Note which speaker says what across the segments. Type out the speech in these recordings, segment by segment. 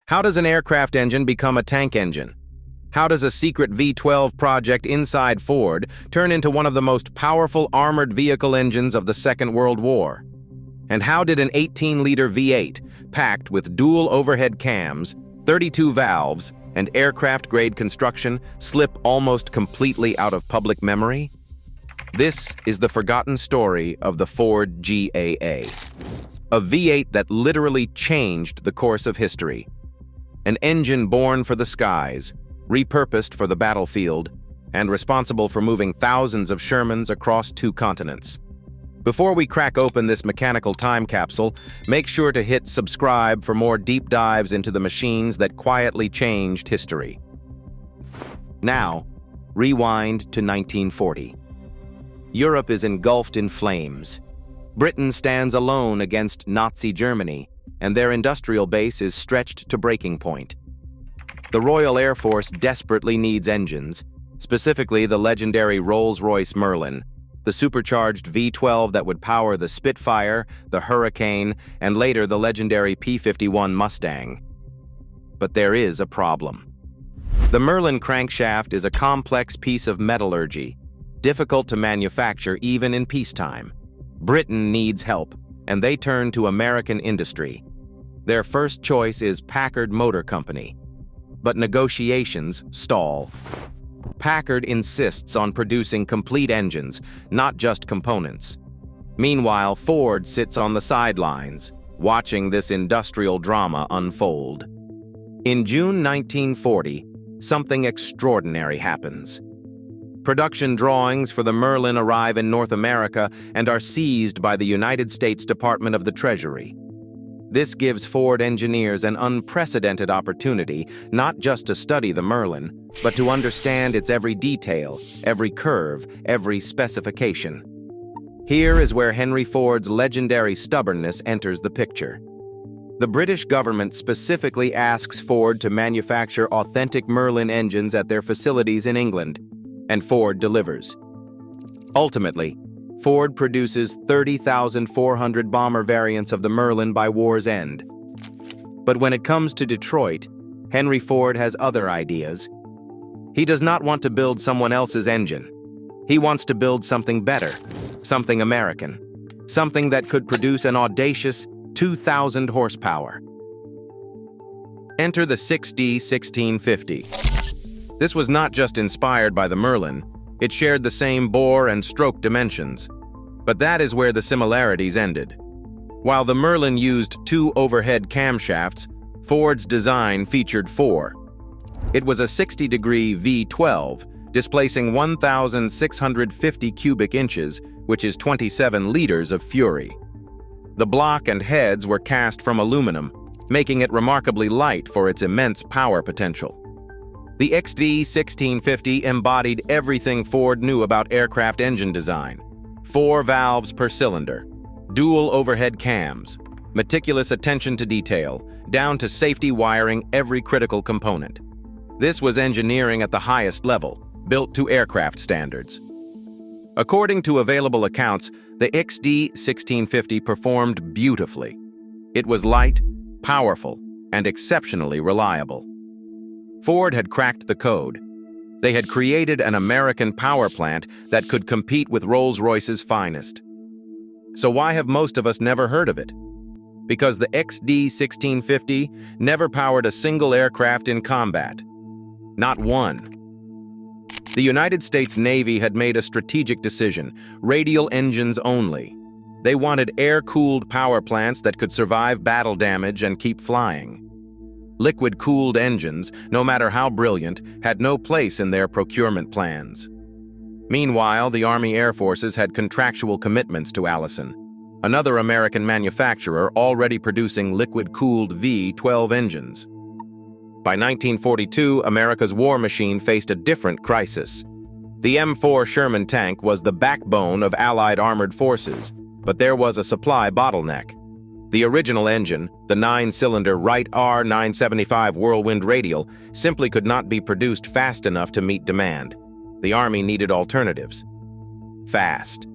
Speaker 1: How does an aircraft engine become a tank engine? How does a secret V12 project inside Ford turn into one of the most powerful armored vehicle engines of the Second World War? And how did an 18-liter V8, packed with dual overhead cams, 32 valves, and aircraft-grade construction, slip almost completely out of public memory? This is the forgotten story of the Ford GAA, a V8 that literally changed the course of history. An engine born for the skies, repurposed for the battlefield, and responsible for moving thousands of Shermans across 2 continents. Before we crack open this mechanical time capsule, make sure to hit subscribe for more deep dives into the machines that quietly changed history. Now, rewind to 1940. Europe is engulfed in flames. Britain stands alone against Nazi Germany, and their industrial base is stretched to breaking point. The Royal Air Force desperately needs engines, specifically the legendary Rolls-Royce Merlin, the supercharged V12 that would power the Spitfire, the Hurricane, and later the legendary P-51 Mustang. But there is a problem. The Merlin crankshaft is a complex piece of metallurgy, difficult to manufacture even in peacetime. Britain needs help, and they turn to American industry. Their first choice is Packard Motor Company. But negotiations stall. Packard insists on producing complete engines, not just components. Meanwhile, Ford sits on the sidelines, watching this industrial drama unfold. In June 1940, something extraordinary happens. Production drawings for the Merlin arrive in North America and are seized by the United States Department of the Treasury. This gives Ford engineers an unprecedented opportunity not just to study the Merlin, but to understand its every detail, every curve, every specification. Here is where Henry Ford's legendary stubbornness enters the picture. The British government specifically asks Ford to manufacture authentic Merlin engines at their facilities in England, and Ford delivers. Ultimately, Ford produces 30,400 bomber variants of the Merlin by war's end. But when it comes to Detroit, Henry Ford has other ideas. He does not want to build someone else's engine. He wants to build something better, something American, something that could produce an audacious 2,000 horsepower. Enter the 6D1650. This was not just inspired by the Merlin, it shared the same bore and stroke dimensions. But that is where the similarities ended. While the Merlin used 2 overhead camshafts, Ford's design featured 4. It was a 60-degree V12, displacing 1,650 cubic inches, which is 27 liters of fury. The block and heads were cast from aluminum, making it remarkably light for its immense power potential. The XD1650 embodied everything Ford knew about aircraft engine design. 4 valves per cylinder, dual overhead cams, meticulous attention to detail, down to safety wiring every critical component. This was engineering at the highest level, built to aircraft standards. According to available accounts, the XD1650 performed beautifully. It was light, powerful, and exceptionally reliable. Ford had cracked the code. They had created an American power plant that could compete with Rolls-Royce's finest. So why have most of us never heard of it? Because the XD1650 never powered a single aircraft in combat. Not one. The United States Navy had made a strategic decision: radial engines only. They wanted air-cooled power plants that could survive battle damage and keep flying. Liquid-cooled engines, no matter how brilliant, had no place in their procurement plans. Meanwhile, the Army Air Forces had contractual commitments to Allison, another American manufacturer already producing liquid-cooled V12 engines. By 1942, America's war machine faced a different crisis. The M4 Sherman tank was the backbone of Allied armored forces, but there was a supply bottleneck. The original engine, the 9-cylinder Wright R975 Whirlwind Radial, simply could not be produced fast enough to meet demand. The Army needed alternatives. Fast.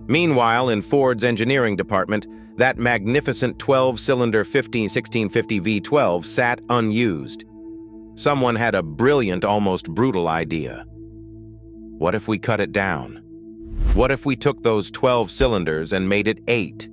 Speaker 1: Meanwhile, in Ford's engineering department, That magnificent 12-cylinder 1650 V12 sat unused. Someone had a brilliant, almost brutal idea. What if we cut it down? What if we took those 12 cylinders and made it 8?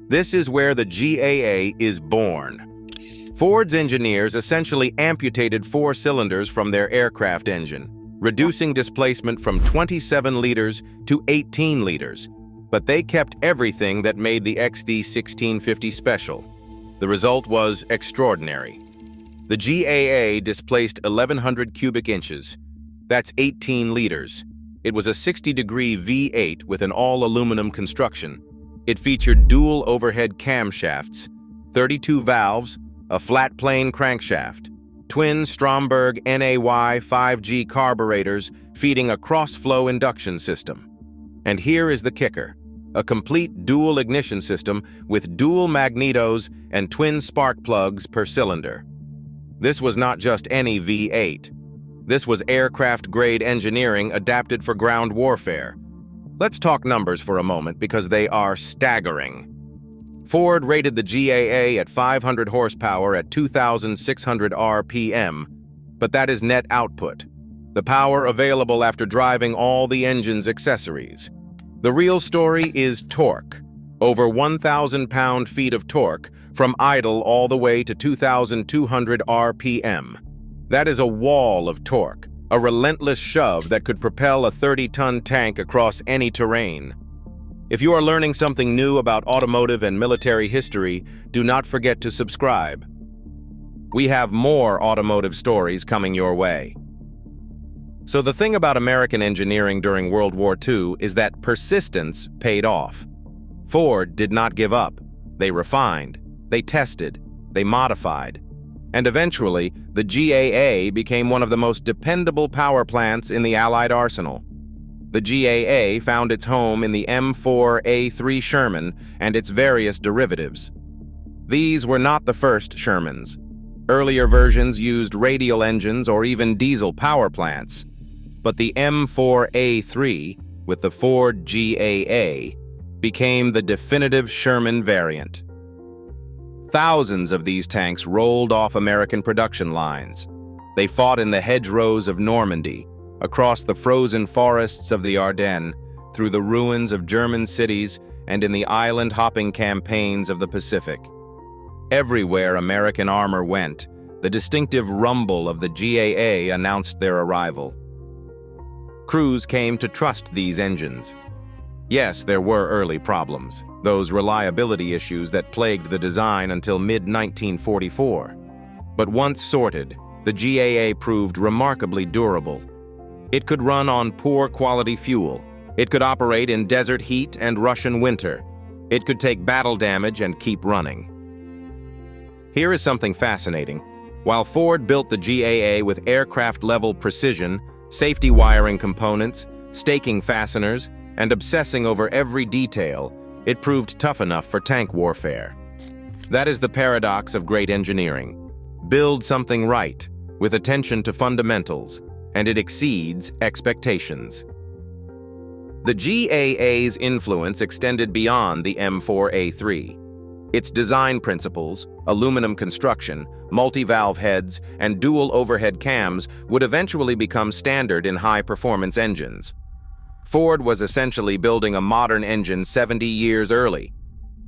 Speaker 1: This is where the GAA is born. Ford's engineers essentially amputated 4 cylinders from their aircraft engine, reducing displacement from 27 liters to 18 liters. But they kept everything that made the XD 1650 special. The result was extraordinary. The GAA displaced 1,100 cubic inches. That's 18 liters. It was a 60-degree V8 with an all-aluminum construction. It featured dual overhead camshafts, 32 valves, a flat-plane crankshaft, twin Stromberg NAY 5G carburetors feeding a cross-flow induction system. And here is the kicker: a complete dual ignition system with dual magnetos and twin spark plugs per cylinder. This was not just any V8. This was aircraft-grade engineering adapted for ground warfare. Let's talk numbers for a moment because they are staggering. Ford rated the GAA at 500 horsepower at 2,600 RPM, but that is net output, the power available after driving all the engine's accessories. The real story is torque. Over 1,000 pound-feet of torque from idle all the way to 2,200 RPM. That is a wall of torque, a relentless shove that could propel a 30-ton tank across any terrain. If you are learning something new about automotive and military history, do not forget to subscribe. We have more automotive stories coming your way. So the thing about American engineering during World War II is that persistence paid off. Ford did not give up. They refined, they tested, they modified. And eventually, the GAA became one of the most dependable power plants in the Allied arsenal. The GAA found its home in the M4A3 Sherman and its various derivatives. These were not the first Shermans. Earlier versions used radial engines or even diesel power plants. But the M4A3, with the Ford GAA, became the definitive Sherman variant. Thousands of these tanks rolled off American production lines. They fought in the hedgerows of Normandy, across the frozen forests of the Ardennes, through the ruins of German cities, and in the island-hopping campaigns of the Pacific. Everywhere American armor went, the distinctive rumble of the GAA announced their arrival. Crews came to trust these engines. Yes, there were early problems, those reliability issues that plagued the design until mid-1944. But once sorted, the GAA proved remarkably durable. It could run on poor quality fuel. It could operate in desert heat and Russian winter. It could take battle damage and keep running. Here is something fascinating. While Ford built the GAA with aircraft-level precision, safety wiring components, staking fasteners, and obsessing over every detail, it proved tough enough for tank warfare. That is the paradox of great engineering. Build something right, with attention to fundamentals, and it exceeds expectations. The GAA's influence extended beyond the M4A3. Its design principles, aluminum construction, multi-valve heads, and dual overhead cams would eventually become standard in high-performance engines. Ford was essentially building a modern engine 70 years early.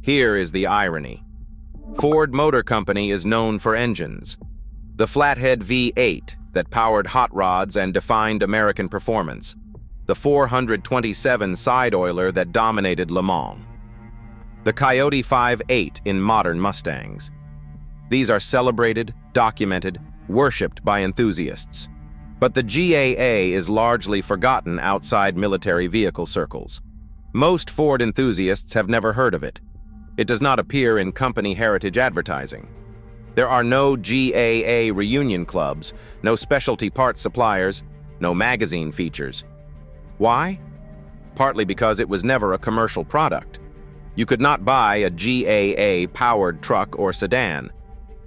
Speaker 1: Here is the irony. Ford Motor Company is known for engines. The flathead V8 that powered hot rods and defined American performance. The 427 side oiler that dominated Le Mans. The Coyote V8 in modern Mustangs. These are celebrated, documented, worshipped by enthusiasts. But the GAA is largely forgotten outside military vehicle circles. Most Ford enthusiasts have never heard of it. It does not appear in company heritage advertising. There are no GAA reunion clubs, no specialty parts suppliers, no magazine features. Why? Partly because it was never a commercial product. You could not buy a GAA-powered truck or sedan.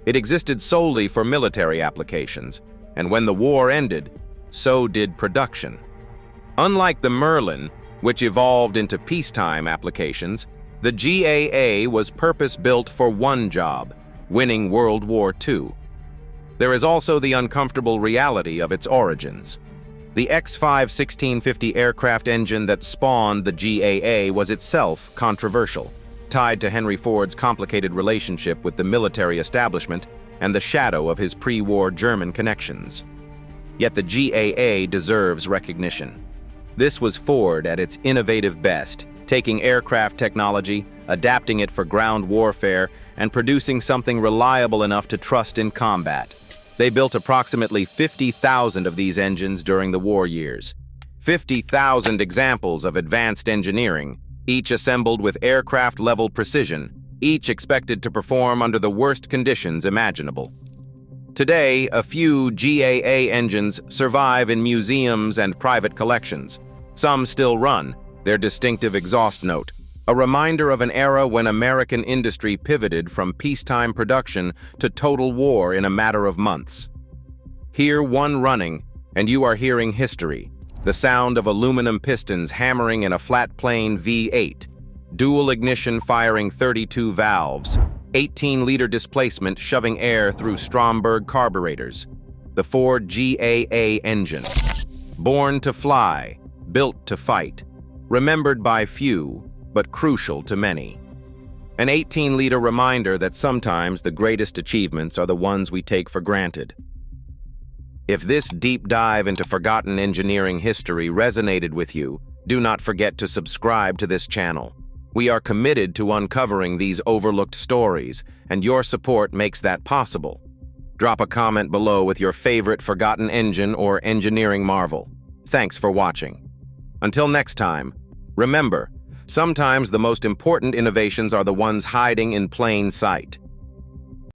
Speaker 1: It existed solely for military applications, and when the war ended, so did production. Unlike the Merlin, which evolved into peacetime applications, The GAA was purpose-built for one job: winning World War II. There is also the uncomfortable reality of its origins. The X-5 1650 aircraft engine that spawned the GAA was itself controversial, tied to Henry Ford's complicated relationship with the military establishment and the shadow of his pre-war German connections. Yet the GAA deserves recognition. This was Ford at its innovative best, taking aircraft technology, adapting it for ground warfare, and producing something reliable enough to trust in combat. They built approximately 50,000 of these engines during the war years. 50,000 examples of advanced engineering, each assembled with aircraft-level precision, each expected to perform under the worst conditions imaginable. Today, a few GAA engines survive in museums and private collections. Some still run, their distinctive exhaust note, a reminder of an era when American industry pivoted from peacetime production to total war in a matter of months. Hear one running, and you are hearing history, the sound of aluminum pistons hammering in a flat-plane V8, dual ignition firing 32 valves, 18-liter displacement shoving air through Stromberg carburetors. The Ford GAA engine. Born to fly, built to fight, remembered by few, but crucial to many. An 18-liter reminder that sometimes the greatest achievements are the ones we take for granted. If this deep dive into forgotten engineering history resonated with you, do not forget to subscribe to this channel. We are committed to uncovering these overlooked stories, and your support makes that possible. Drop a comment below with your favorite forgotten engine or engineering marvel. Thanks for watching. Until next time, remember, sometimes the most important innovations are the ones hiding in plain sight.